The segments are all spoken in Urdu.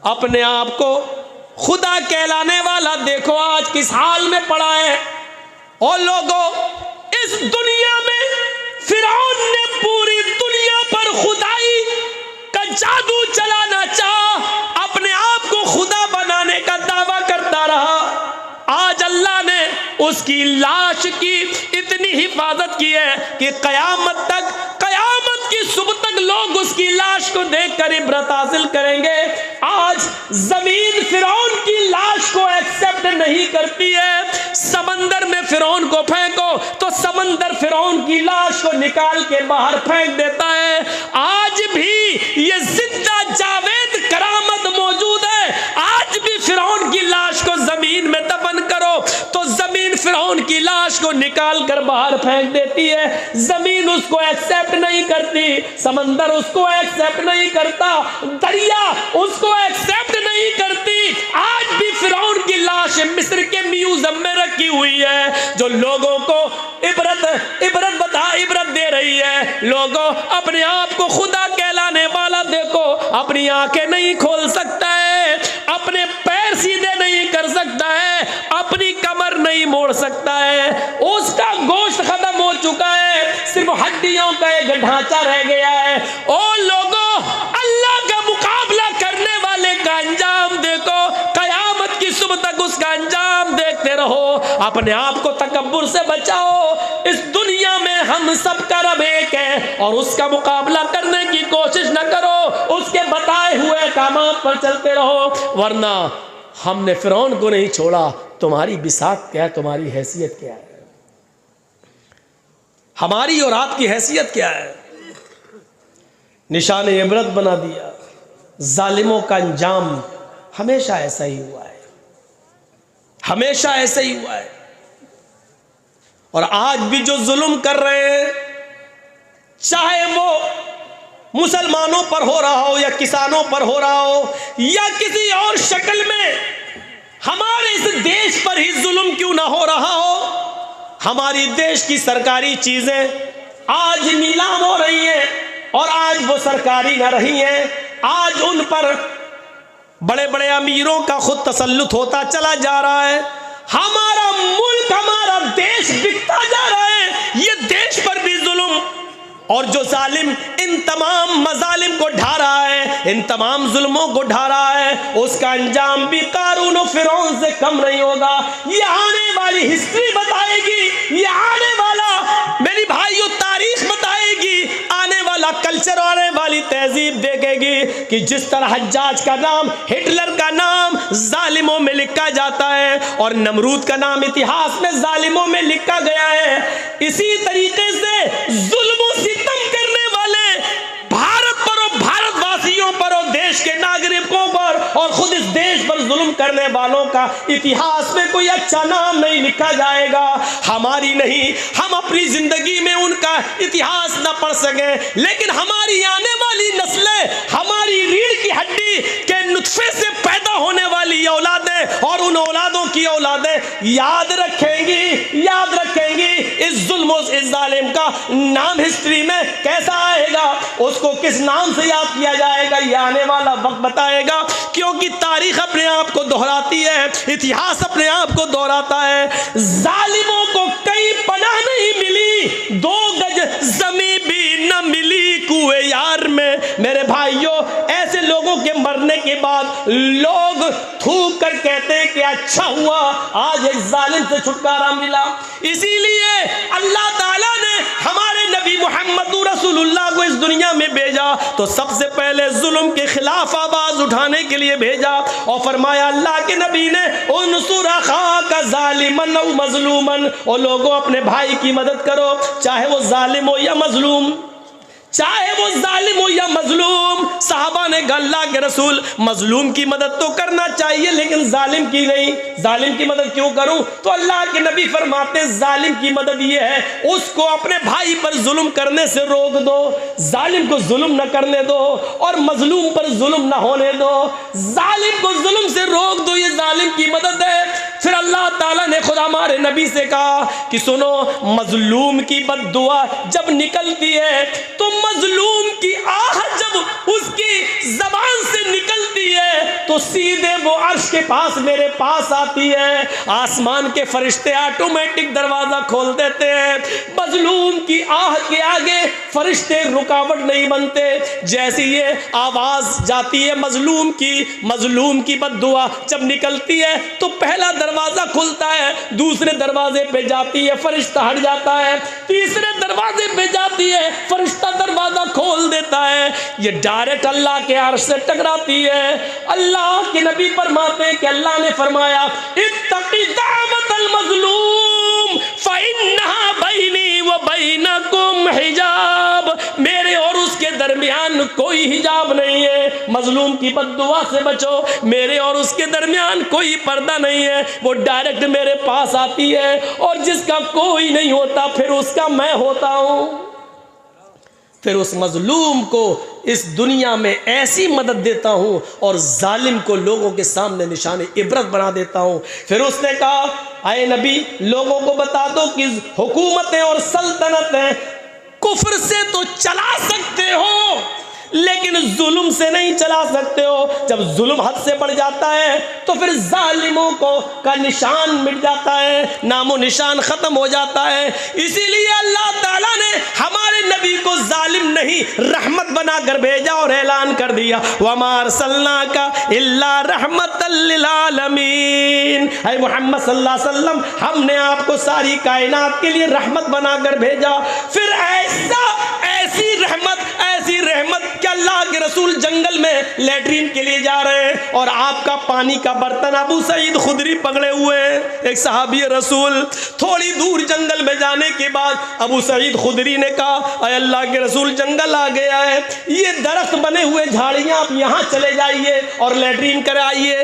اپنے آپ کو خدا کہلانے والا دیکھو آج کس حال میں پڑا ہے۔ اور لوگوں، اس دنیا میں فرعون نے پوری دنیا پر خدائی کا جادو چلانا چاہا، اپنے آپ کو خدا بنانے کا دعویٰ کرتا رہا۔ آج اللہ نے اس کی لاش کی اتنی حفاظت کی ہے کہ قیامت کی صبح تک لوگ اس کی لاش کو دیکھ کر عبرت حاصل کریں گے۔ آج زمین فرعون کی لاش کو ایکسپٹ نہیں کرتی ہے۔ سمندر میں فرعون کو پھینکو تو سمندر فرعون کی لاش کو نکال کے باہر پھینک دیتا ہے۔ آج بھی یہ زندہ جاوید کرامت موجود ہے۔ آج بھی فرعون کی لاش کو زمین میں دفن کرو تو زمین فرعون کی لاش کو نکال کر باہر پھینک دیتی ہے۔ زمین اس کو ایکسپٹ نہیں کرتی، سمندر اس کو ایکسپٹ نہیں کرتا، دریا اس کو ایکسپٹ نہیں کرتی۔ آج بھی فرعون کی لاش مصر کے میوزیم میں رکھی ہوئی ہے، جو لوگوں کو عبرت دے رہی ہے۔ لوگوں، اپنے آپ کو خدا کہلانے والا دیکھو، اپنی آنکھیں نہیں کھول سکتا ہے، اپنے پیر سیدھے نہیں کر سکتا ہے، اپنی کمر نہیں موڑ سکتا ہے، اس کا گوشت ختم ہو چکا ہے، صرف ہڈیوں کا ایک ڈھانچہ رہ گیا ہے۔ اور لوگوں، اللہ کا مقابلہ کرنے والے کا انجام دیکھو، قیامت کی صبح تک اس کا انجام دیکھتے رہو۔ اپنے آپ کو تکبر سے بچاؤ۔ اس دنیا میں ہم سب کا رب ایک ہے، اور اس کا مقابلہ کرنے کی کوشش نہ کرو، اس کے بتائے ہوئے احکامات پر چلتے رہو، ورنہ ہم نے فرعون کو نہیں چھوڑا۔ تمہاری بساط کیا ہے؟ تمہاری حیثیت کیا ہے؟ ہماری اور آپ کی حیثیت کیا ہے؟ نشان عبرت بنا دیا۔ ظالموں کا انجام ہمیشہ ایسا ہی ہوا ہے، ہمیشہ ایسا ہی ہوا ہے۔ اور آج بھی جو ظلم کر رہے ہیں، چاہے وہ مسلمانوں پر ہو رہا ہو یا کسانوں پر ہو رہا ہو یا کسی اور شکل میں، ہمارے اس دیش پر ہی ظلم کیوں نہ ہو رہا ہو، ہماری دیش کی سرکاری چیزیں آج نیلام ہو رہی ہیں اور آج وہ سرکاری نہ رہی ہیں، آج ان پر بڑے بڑے امیروں کا خود تسلط ہوتا چلا جا رہا ہے، ہمارا ملک، ہمارا دیش بکتا جا رہا ہے۔ یہ دیش پر بھی ظلم، اور جو ظالم ان تمام مظالم کو ڈھا رہا ہے، ان تمام ظلموں کو ڈھا رہا ہے، اس کا انجام بھی قارون و فرعون سے کم نہیں ہوگا۔ یہ آنے والی ہسٹری بتائے گی، یہ آنے والا، میری بھائیو، تاریخ بتائے گی، آنے والا کلچر، آنے والی تہذیب دیکھے گی کہ جس طرح حجاج کا نام، ہٹلر کا نام ظالموں میں لکھا جاتا ہے اور نمرود کا نام اتہاس میں ظالموں میں لکھا گیا ہے، اسی طریقے سے ظلم و ستم کرنے والے بھارت پر اور بھارت واسیوں پر اور دیش کے ناگرکوں پر اور خود اس دیش پر ظلم کرنے والوں کا اتہاس میں کوئی اچھا نام نہیں لکھا جائے گا۔ ہماری نہیں، ہم اپنی زندگی میں ان کا اتہاس نہ پڑھ سکیں، لیکن ہماری آنے والی نسلیں، ہماری ریڑھ کی ہڈی کے نطفے سے پیدا ہونے والی اولادیں اور ان اولادوں کی اولادیں یاد رکھیں گی اس ظلم و اس ظالم کا نام ہسٹری میں کیسا آئے گا، اس کو کس نام سے یاد کیا جائے گا، یہ آنے والا وقت بتائے گا، کیونکہ تاریخ اپنے آپ کو دہراتی ہے، اتہاس اپنے آپ کو دہراتا ہے۔ ظالموں کو کئی پناہ نہیں ملی، 2 گج زمین بھی نہ ملی کوئے یار میں۔ میرے بھائیوں، ایسے لوگوں کے مرنے کے بعد لوگ تھوک کر کہتے ہیں کہ اچھا ہوا آج ایک ظالم سے چھٹکارا ملا۔ اسی لیے اللہ تعالیٰ نے ہمارے نبی محمد رسول اللہ کو اس دنیا میں بھیجا تو سب سے پہلے ظلم کے خلاف آواز اٹھانے کے لیے بھیجا، اور فرمایا اللہ کے نبی نے انصر اخاک ظالما او مظلوما، اور لوگوں اپنے بھائی کی مدد کرو، چاہے وہ ظالم ہو یا مظلوم، چاہے وہ ظالم ہو یا مظلوم۔ صحابہ نے کہا اللہ کے رسول، مظلوم کی مدد تو کرنا چاہیے لیکن ظالم کی نہیں، ظالم کی مدد کیوں کروں؟ تو اللہ کے نبی فرماتے ظالم کی مدد یہ ہے اس کو اپنے بھائی پر ظلم کرنے سے روک دو، ظالم کو ظلم نہ کرنے دو اور مظلوم پر ظلم نہ ہونے دو، ظالم کو ظلم سے روک دو، یہ ظالم کی مدد ہے۔ پھر اللہ تعالیٰ نے خود ہمارے نبی سے کہا کہ سنو، مظلوم کی بد دعا جب نکلتی ہے تو مظلوم کی آہ جب اس کی میری زبان سے نکلتی ہے تو سیدھے وہ عرش کے پاس میرے پاس آتی ہے. آسمان کے فرشتے آٹومیٹک دروازہ کھول دیتے ہیں. مظلوم کی آہ کے آگے فرشتے رکاوٹ نہیں بنتے. جیسے یہ آواز جاتی ہے مظلوم کی بد دعا جب نکلتی ہے تو پہلا دروازہ کھلتا ہے, دوسرے دروازے پہ جاتی ہے فرشتہ ہٹ جاتا ہے, تیسرے دروازے پہ جاتی ہے فرشتہ دروازہ کھول دیتا ہے. یہ ڈائریکٹ اللہ کے عرش سے ٹکراتی ہے. اللہ کے نبی فرماتے ہیں کہ اللہ نے فرمایا اتقی دعوت المظلوم فإنہا بینی و بینکم حجاب. میرے اور اس کے درمیان کوئی حجاب نہیں ہے. مظلوم کی بد دعا سے بچو, میرے اور اس کے درمیان کوئی پردہ نہیں ہے. وہ ڈائریکٹ میرے پاس آتی ہے اور جس کا کوئی نہیں ہوتا پھر اس کا میں ہوتا ہوں. پھر اس مظلوم کو اس دنیا میں ایسی مدد دیتا ہوں اور ظالم کو لوگوں کے سامنے نشان عبرت بنا دیتا ہوں. پھر اس نے کہا اے نبی لوگوں کو بتا دو کہ حکومتیں اور سلطنتیں کفر سے تو چلا سکتے ہو لیکن ظلم سے نہیں چلا سکتے ہو. جب ظلم حد سے بڑھ جاتا ہے تو پھر ظالموں کا نشان مٹ جاتا ہے, نام و نشان ختم ہو جاتا ہے. اسی لیے اللہ تعالیٰ نے ہمارے نبی کو ظالم نہیں رحمت بنا کر بھیجا اور اعلان کر دیا وَمَا أَرْسَلْنَاكَ إِلَّا رَحْمَةً لِّلْعَالَمِينَ. اے محمد صلی اللہ علیہ وسلم ہم نے آپ کو ساری کائنات کے لیے رحمت بنا کر بھیجا. پھر ایسی رحمت کہ اللہ کے رسول جنگل میں لیٹرین کے لیے جا رہے ہیں اور آپ کا پانی کا برتن ابو سعید خدری پکڑے ہوئے ہیں. ایک صحابی رسول تھوڑی دور جنگل میں جانے کے بعد ابو سعید خدری نے کہا اے اللہ کے رسول جنگل آ گیا ہے, یہ درخت بنے ہوئے جھاڑیاں آپ یہاں چلے جائیے اور لیٹرین کرائیے.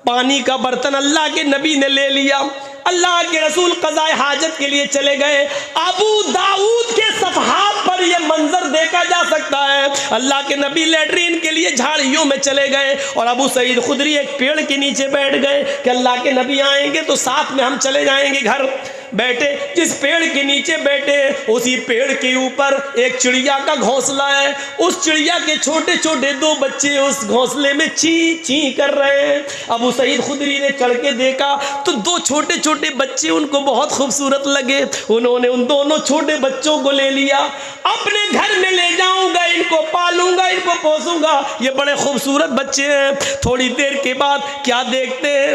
پانی کا برتن اللہ کے نبی نے لے لیا. اللہ کے رسول قضاء حاجت کے لیے چلے گئے. ابو داؤد کے صفحات پر یہ منظر دیکھا جا سکتا ہے. اللہ کے نبی لیٹرین کے لیے جھاڑیوں میں چلے گئے اور ابو سعید خدری ایک پیڑ کے نیچے بیٹھ گئے کہ اللہ کے نبی آئیں گے تو ساتھ میں ہم چلے جائیں گے گھر. بیٹھے, جس پیڑ کے نیچے بیٹھے اسی پیڑ کے اوپر ایک چڑیا کا گھونسلہ ہے. اس چڑیا کے چھوٹے چھوٹے 2 بچے اس گھونسلے میں چی چی کر رہے ہیں. ابو سعید خدری نے چڑھ کے دیکھا تو 2 چھوٹے چھوٹے بچے ان کو بہت خوبصورت لگے. انہوں نے ان دونوں چھوٹے بچوں کو لے لیا, اپنے گھر میں لے جاؤں گا, ان کو پالوں گا, ان کو پوسوں گا, یہ بڑے خوبصورت بچے ہیں. تھوڑی دیر کے بعد کیا دیکھتے ہیں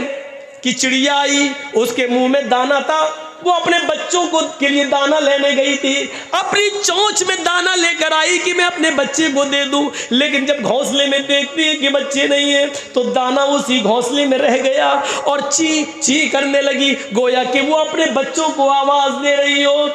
کہ چڑیا آئی, اس کے منہ میں دانا تھا. وہ اپنے بچوں کے لیے دانا لینے گئی تھی, اپنی چونچ میں دانا لے کر آئی کہ میں اپنے بچے کو دے دوں. لیکن جب گھونسلے میں دیکھتی ہے کہ بچے نہیں ہیں تو دانا اسی گھونسلے میں رہ گیا اور چی چی کرنے لگی, گویا کہ وہ اپنے بچوں کو آواز دے رہی ہو.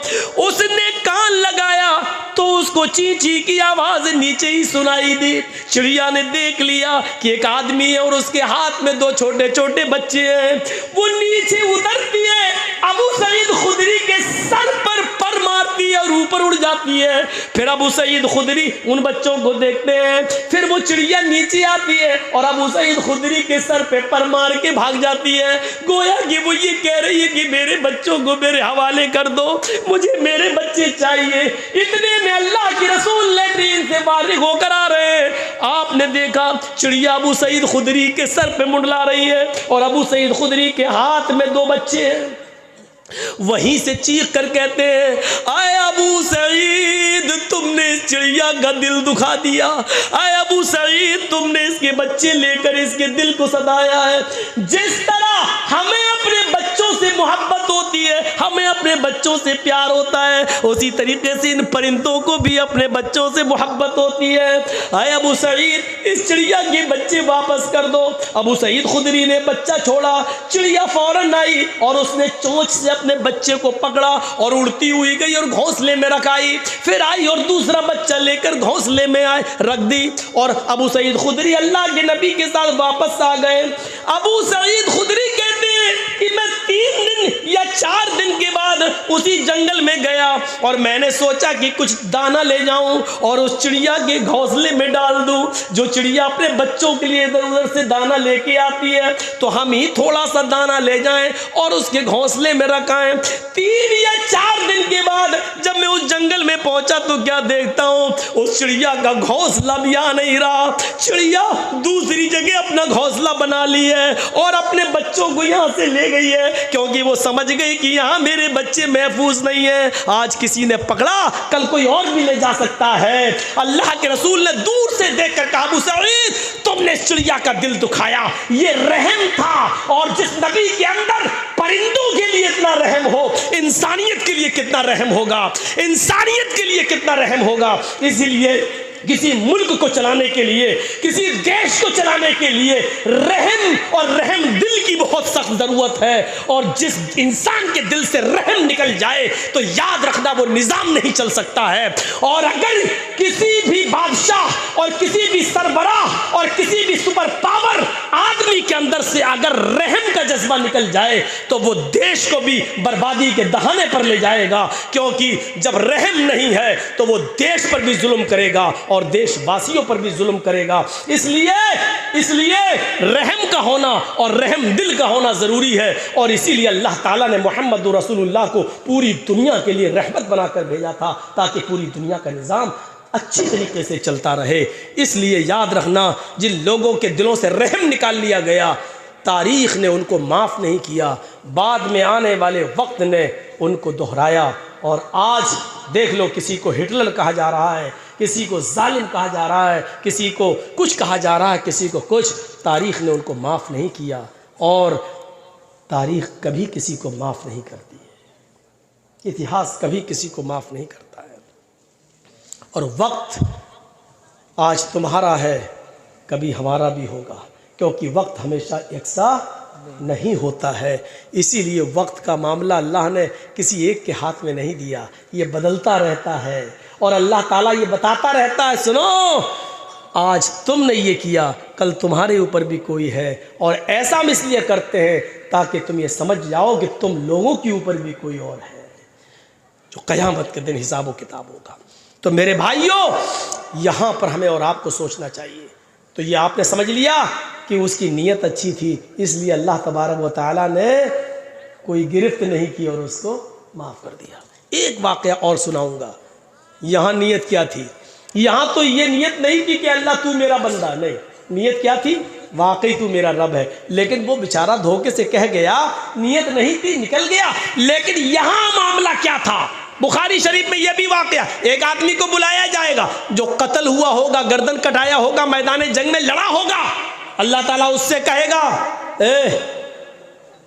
اس نے کان لگایا تو اس کو چی چی کی آواز نیچے ہی سنائی دی. چڑیا نے دیکھ لیا کہ ایک آدمی ہے اور اس کے ہاتھ میں 2 چھوٹے چھوٹے بچے ہیں. وہ نیچے اترتی ہے, ابو سعید خدری کے سر پر مارتی ہے اور اوپر اڑ جاتی ہے. پھر ابو سعید خدری ان بچوں کو دیکھتے ہیں. پھر وہ چڑیا نیچے آتی ہے اور ابو سعید خدری کے سر پہ پر مار کے بھاگ جاتی ہے. گویا کہ وہ یہ کہہ رہی ہے کہ میرے بچوں کو میرے حوالے کر دو, مجھے میرے بچے چاہیے. اتنے میں اللہ کے رسول لیٹرین سے فارغ ہو کر آ رہے ہیں. آپ نے دیکھا چڑیا ابو سعید خدری کے سر پہ منڈلا رہی ہے اور ابو سعید خدری کے ہاتھ میں 2 بچے ہیں. وہیں سے چیخ کر کہتے ہیں اے ابو سعید تم نے اس چڑیا کا دل دکھا دیا. اے ابو سعید تم نے اس کے بچے لے کر اس کے دل کو سدایا ہے. جس طرح ہمیں اپنے بچوں سے محبت ہوتی ہے, ہمیں اپنے بچوں سے پیار ہوتا ہے, اسی طریقے سے ان پرندوں کو بھی اپنے بچوں سے محبت ہوتی ہے. اے ابو سعید اس چڑیا کے بچے واپس کر دو. ابو سعید خدری نے بچہ چھوڑا, چڑیا فوراً آئی اور اس نے چونچ سے اپنے بچے کو پکڑا اور اڑتی ہوئی گئی اور گھونسلے میں رکھائی. پھر آئی اور دوسرا بچہ لے کر گھونسلے میں رکھ دی اور ابو سعید خدری اللہ کے نبی کے ساتھ واپس آ گئے. ابو سعید خدری کہتے ہیں کہ میں 3 دن یا 4 دن کے بعد اسی جنگل میں گیا اور میں نے سوچا کہ کچھ دانا لے جاؤں اور اس چڑیا کے گھونسلے میں ڈال دوں. جو چڑیا اپنے بچوں کے لیے ادھر ادھر سے دانا لے کے آتی ہے تو ہم ہی تھوڑا سا دانا لے جائیں اور اس کے گھونسلے میں رکھائیں. 3 یا 4 دن کے بعد جب میں اس جنگل میں پہنچا تو کیا دیکھتا ہوں, اس چڑیا کا گھونسلہ بھی آ نہیں رہا. چڑیا دوسری جگہ اپنا گھونسلہ بنا لی ہے اور اپنے بچوں کو یہاں سے لے گئی ہے, کیونکہ وہ سمجھ گئی کہ یہاں میرے بچے محفوظ نہیں ہیں. آج کسی نے پکڑا, کل کوئی اور بھی لے جا سکتا ہے. اللہ کے رسول نے دور سے دیکھ کر کہا, ابو سعید تم نے اس چڑیا کا دل دکھایا. یہ رحم تھا, اور جس نبی کے اندر پرندوں کے لیے اتنا رحم ہو, انسانیت کے لیے کتنا رحم ہوگا, انسانیت کے لیے کتنا رحم ہوگا. اسی لیے کسی ملک کو چلانے کے لیے, کسی دیش کو چلانے کے لیے رحم اور رحم دل کی بہت سخت ضرورت ہے. اور جس انسان کے دل سے رحم نکل جائے تو یاد رکھنا وہ نظام نہیں چل سکتا ہے. اور اگر کسی بھی بادشاہ اور کسی بھی سربراہ اور کسی بھی سپر پاور آدمی کے اندر سے اگر رحم کا جذبہ نکل جائے تو وہ دیش کو بھی بربادی کے دہانے پر لے جائے گا, کیونکہ جب رحم نہیں ہے تو وہ دیش پر بھی ظلم کرے گا اور دیش واسیوں پر بھی ظلم کرے گا. اس لیے رحم کا ہونا اور رحم دل کا ہونا ضروری ہے. اور اسی لیے اللہ تعالیٰ نے محمد رسول اللہ کو پوری دنیا کے لیے رحمت بنا کر بھیجا تھا, تاکہ پوری دنیا کا نظام اچھی طریقے سے چلتا رہے. اس لیے یاد رکھنا, جن لوگوں کے دلوں سے رحم نکال لیا گیا تاریخ نے ان کو معاف نہیں کیا, بعد میں آنے والے وقت نے ان کو دہرایا. اور آج دیکھ لو, کسی کو ہٹلر کہا جا رہا ہے, کسی کو ظالم کہا جا رہا ہے, کسی کو کچھ کہا جا رہا ہے, کسی کو کچھ. تاریخ نے ان کو معاف نہیں کیا اور تاریخ کبھی کسی کو معاف نہیں کرتی ہے. اتہاس کبھی کسی کو معاف نہیں کرتا ہے. اور وقت آج تمہارا ہے, کبھی ہمارا بھی ہوگا, کیونکہ وقت ہمیشہ یکساں نہیں ہوتا ہے. اسی لیے وقت کا معاملہ اللہ نے کسی ایک کے ہاتھ میں نہیں دیا, یہ بدلتا رہتا ہے. اور اللہ تعالیٰ یہ بتاتا رہتا ہے, سنو آج تم نے یہ کیا, کل تمہارے اوپر بھی کوئی ہے. اور ایسا ہم اس لیے کرتے ہیں تاکہ تم یہ سمجھ جاؤ کہ تم لوگوں کے اوپر بھی کوئی اور ہے جو قیامت کے دن حساب و کتاب ہوگا. تو میرے بھائیوں, یہاں پر ہمیں اور آپ کو سوچنا چاہیے. تو یہ آپ نے سمجھ لیا کہ اس کی نیت اچھی تھی, اس لیے اللہ تبارک و تعالیٰ نے کوئی گرفت نہیں کی اور اس کو معاف کر دیا. ایک واقعہ اور سناؤں گا. یہاں نیت کیا تھی؟ یہاں تو یہ نیت نہیں تھی کہ اللہ تو میرا بندہ, نہیں, نیت کیا تھی؟ واقعی تو میرا رب ہے. لیکن وہ بیچارہ دھوکے سے کہہ گیا, نیت نہیں تھی, نکل گیا. لیکن یہاں معاملہ کیا تھا؟ بخاری شریف میں یہ بھی واقعہ, ایک آدمی کو بلایا جائے گا جو قتل ہوا ہوگا, گردن کٹایا ہوگا, میدان جنگ میں لڑا ہوگا. اللہ تعالیٰ اس سے کہے گا,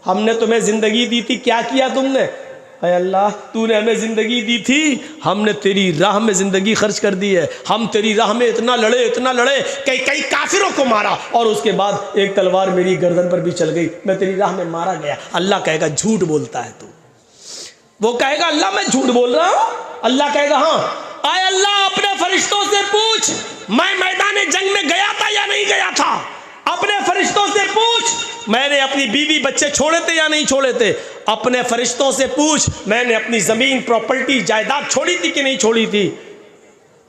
ہم نے تمہیں زندگی دی تھی, کیا کیا تم نے؟ اے اللہ, تو نے ہمیں زندگی دی تھی, ہم نے تیری راہ میں زندگی خرچ کر دی ہے. ہم تیری راہ میں اتنا لڑے, کئی کافروں کو مارا, اور اس کے بعد ایک تلوار میری گردن پر بھی چل گئی, میں تیری راہ میں مارا گیا. اللہ کہے گا جھوٹ بولتا ہے تو. وہ کہے گا اللہ میں جھوٹ بول رہا ہوں. اللہ کہے گا ہاں. اے اللہ, اپنے فرشتوں سے پوچھ میں میدان جنگ میں گیا تھا یا نہیں گیا تھا. اپنے فرشتوں سے پوچھ میں نے اپنی بیوی بچے چھوڑے تھے یا نہیں چھوڑے تھے. اپنے فرشتوں سے پوچھ میں نے اپنی زمین پراپرٹی جائیداد چھوڑی تھی کہ نہیں چھوڑی تھی.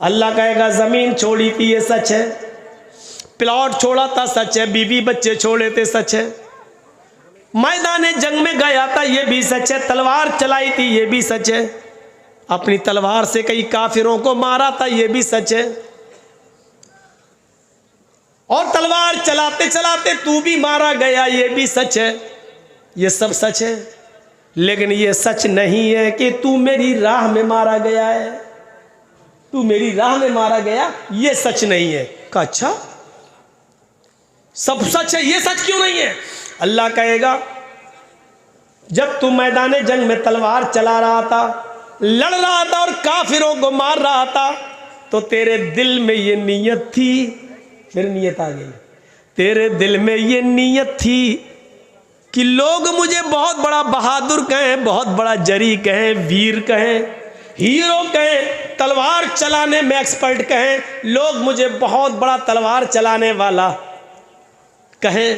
اللہ کہے گا زمین چھوڑی تھی, یہ سچ ہے. پلاٹ چھوڑا تھا, سچ ہے. بیوی بچے چھوڑے تھے, سچ ہے. میدان جنگ میں گیا تھا, یہ بھی سچ ہے. تلوار چلائی تھی, یہ بھی سچ ہے. اپنی تلوار سے کئی کافروں کو مارا تھا, یہ بھی سچ ہے. اور تلوار چلاتے چلاتے تو بھی مارا گیا, یہ بھی سچ ہے. یہ سب سچ ہے. لیکن یہ سچ نہیں ہے کہ تو میری راہ میں مارا گیا ہے. تو میری راہ میں مارا گیا, یہ سچ نہیں ہے. کہا اچھا, سب سچ ہے, یہ سچ کیوں نہیں ہے؟ اللہ کہے گا جب تو میدان جنگ میں تلوار چلا رہا تھا, لڑ رہا تھا اور کافروں کو مار رہا تھا, تو تیرے دل میں یہ نیت تھی. پھر نیت آ گئی. تیرے دل میں یہ نیت تھی کہ لوگ مجھے بہت بڑا بہادر کہیں, بہت بڑا جری کہیں, ویر کہیں, ہیرو کہیں, تلوار چلانے میں ایکسپرٹ کہیں, لوگ مجھے بہت بڑا تلوار چلانے والا کہیں.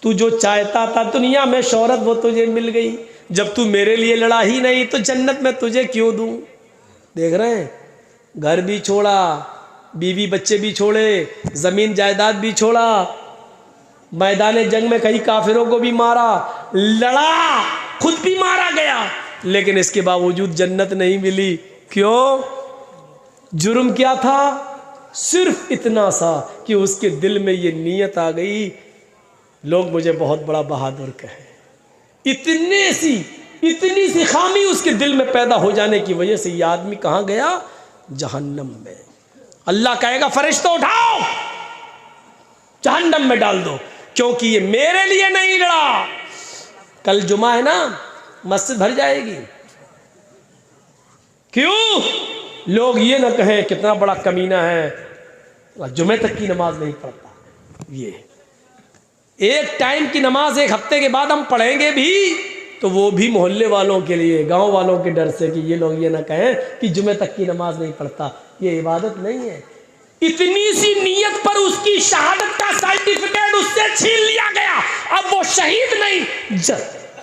تو جو چاہتا تھا دنیا میں شہرت وہ تجھے مل گئی، جب تو میرے لیے لڑا ہی نہیں تو جنت میں تجھے کیوں دوں؟ دیکھ رہے ہیں، گھر بھی چھوڑا، بیوی بچے بھی چھوڑے، زمین جائیداد بھی چھوڑا، میدان جنگ میں کئی کافروں کو بھی مارا، لڑا، خود بھی مارا گیا، لیکن اس کے باوجود جنت نہیں ملی۔ کیوں؟ جرم کیا تھا؟ صرف اتنا سا کہ اس کے دل میں یہ نیت آ گئی لوگ مجھے بہت بڑا بہادر کہیں۔ اتنی سی خامی اس کے دل میں پیدا ہو جانے کی وجہ سے یہ آدمی کہاں گیا؟ جہنم میں۔ اللہ کہے گا فرشتوں اٹھاؤ، جہنم میں ڈال دو، کیونکہ یہ میرے لیے نہیں لڑا۔ کل جمعہ ہے نا، مسجد بھر جائے گی۔ کیوں؟ لوگ یہ نہ کہیں کتنا بڑا کمینہ ہے، جمعے تک کی نماز نہیں پڑھتا۔ یہ ایک ٹائم کی نماز ایک ہفتے کے بعد ہم پڑھیں گے بھی تو وہ بھی محلے والوں کے لیے، گاؤں والوں کے ڈر سے کہ یہ لوگ یہ نہ کہیں کہ جمعے تک کی نماز نہیں پڑھتا۔ یہ عبادت نہیں ہے۔ اتنی سی نیت پر اس کی شہادت کا سرٹیفکیٹ اس سے چھین لیا گیا، اب وہ شہید نہیں،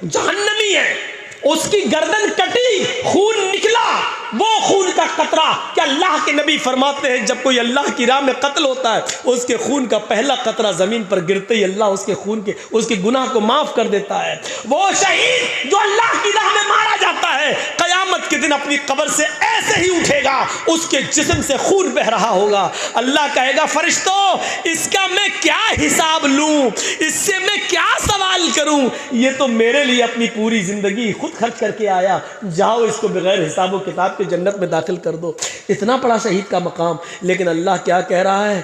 جہنمی ہے۔ اس کی گردن کٹی، خون نکلا، وہ خون کا قطرہ کہ اللہ کے نبی فرماتے ہیں جب کوئی اللہ کی راہ میں قتل ہوتا ہے اس کے خون کا پہلا قطرہ زمین پر گرتے ہی اللہ اس کے خون کے، اس کے گناہ کو معاف کر دیتا ہے۔ وہ شہید جو اللہ کی راہ میں مارا جاتا ہے قیامت کے دن اپنی قبر سے ایسے ہی اٹھے گا، اس کے جسم سے خون بہ رہا ہوگا۔ اللہ کہے گا فرشتوں اس کا میں کیا حساب لوں، اس سے میں کیا سوال کروں؟ یہ تو میرے لیے اپنی پوری زندگی خود خرچ کر کے آیا، جاؤ اس کو بغیر حساب و کتاب کے جنت میں داخل کر دو۔ اتنا بڑا شہید کا مقام، لیکن اللہ کیا کہہ رہا ہے؟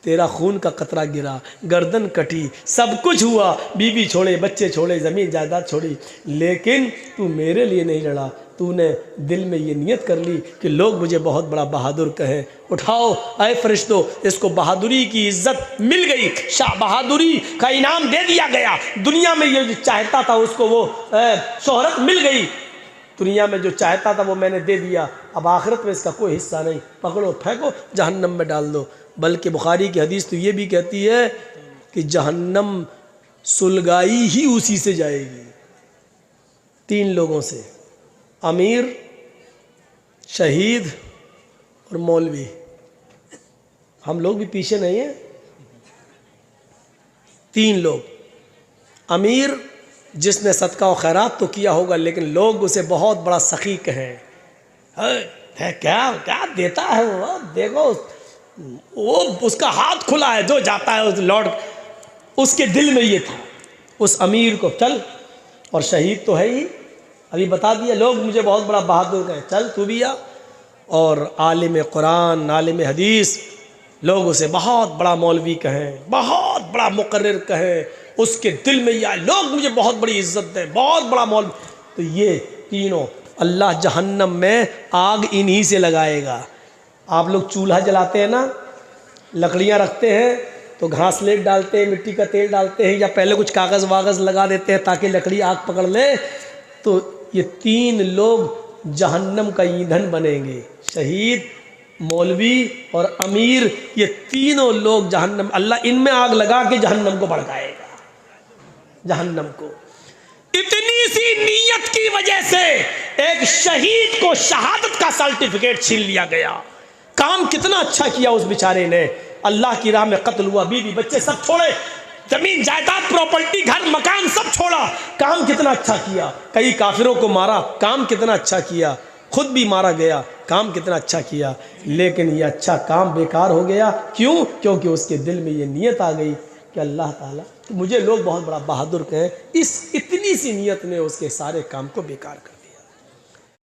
تیرا خون کا قطرہ گرا، گردن کٹی، سب کچھ ہوا، بیوی چھوڑے، بچے چھوڑے، زمین جائیداد چھوڑی، لیکن تو میرے لیے نہیں لڑا۔ تو نے دل میں یہ نیت کر لی کہ لوگ مجھے بہت بڑا بہادر کہیں۔ اٹھاؤ اے فرشتوں، اس کو بہادری کی عزت مل گئی، شاہ بہادری کا انعام دے دیا گیا۔ دنیا میں یہ جو چاہتا تھا اس کو وہ شہرت مل گئی، دنیا میں جو چاہتا تھا وہ میں نے دے دیا، اب آخرت میں اس کا کوئی حصہ نہیں، پکڑو پھینکو جہنم میں ڈال دو۔ بلکہ بخاری کی حدیث تو یہ بھی کہتی ہے کہ جہنم سلگائی ہی اسی سے جائے گی، 3 لوگوں سے، امیر، شہید اور مولوی۔ ہم لوگ بھی پیچھے نہیں ہیں۔ 3 لوگ، امیر جس نے صدقہ و خیرات تو کیا ہوگا لیکن لوگ اسے بہت بڑا سخی کہیں، کیا دیتا ہے وہ، دیکھو وہ اس کا ہاتھ کھلا ہے، جو جاتا ہے اس لوٹ، اس کے دل میں یہ تھا اس امیر کو، چل، اور شہید تو ہے ہی، ابھی بتا دیا لوگ مجھے بہت بڑا بہادر کہیں، چل تو بھی آ، اور عالم قرآن، عالم حدیث، لوگ اسے بہت بڑا مولوی کہیں، بہت بڑا مقرر کہیں، اس کے دل میں یہ آئے لوگ مجھے بہت بڑی عزت دیں، بہت بڑا مولوی۔ تو یہ تینوں اللہ جہنم میں آگ انہی سے لگائے گا۔ آپ لوگ چولہا جلاتے ہیں نا، لکڑیاں رکھتے ہیں تو گھاس لیٹ ڈالتے ہیں، مٹی کا تیل ڈالتے ہیں، یا پہلے کچھ کاغذ واغذ لگا دیتے ہیں تاکہ لکڑی آگ پکڑ لے۔ تو یہ 3 لوگ جہنم کا ایندھن بنیں گے، شہید، مولوی اور امیر، یہ تینوں لوگ جہنم، اللہ ان میں آگ لگا کے جہنم کو بھڑکائے گا، جہنم کو۔ اتنی سی نیت کی وجہ سے ایک شہید کو شہادت کا سرٹیفکیٹ چھین لیا گیا۔ کام کتنا اچھا کیا اس بیچارے نے، اللہ کی راہ میں قتل ہوا، بیوی بچے سب چھوڑے، زمین جائیداد پراپرٹی گھر مکان سب چھوڑا، کام کتنا اچھا کیا، کئی کافروں کو مارا، کام کتنا اچھا کیا، خود بھی مارا گیا، کام کتنا اچھا کیا، لیکن یہ اچھا کام بیکار ہو گیا۔ کیوں؟ کیونکہ اس کے دل میں یہ نیت آ گئی کہ اللہ تعالیٰ مجھے لوگ بہت بڑا بہادر کہیں، اس اتنی سی نیت نے اس کے سارے کام کو بیکار کر دیا۔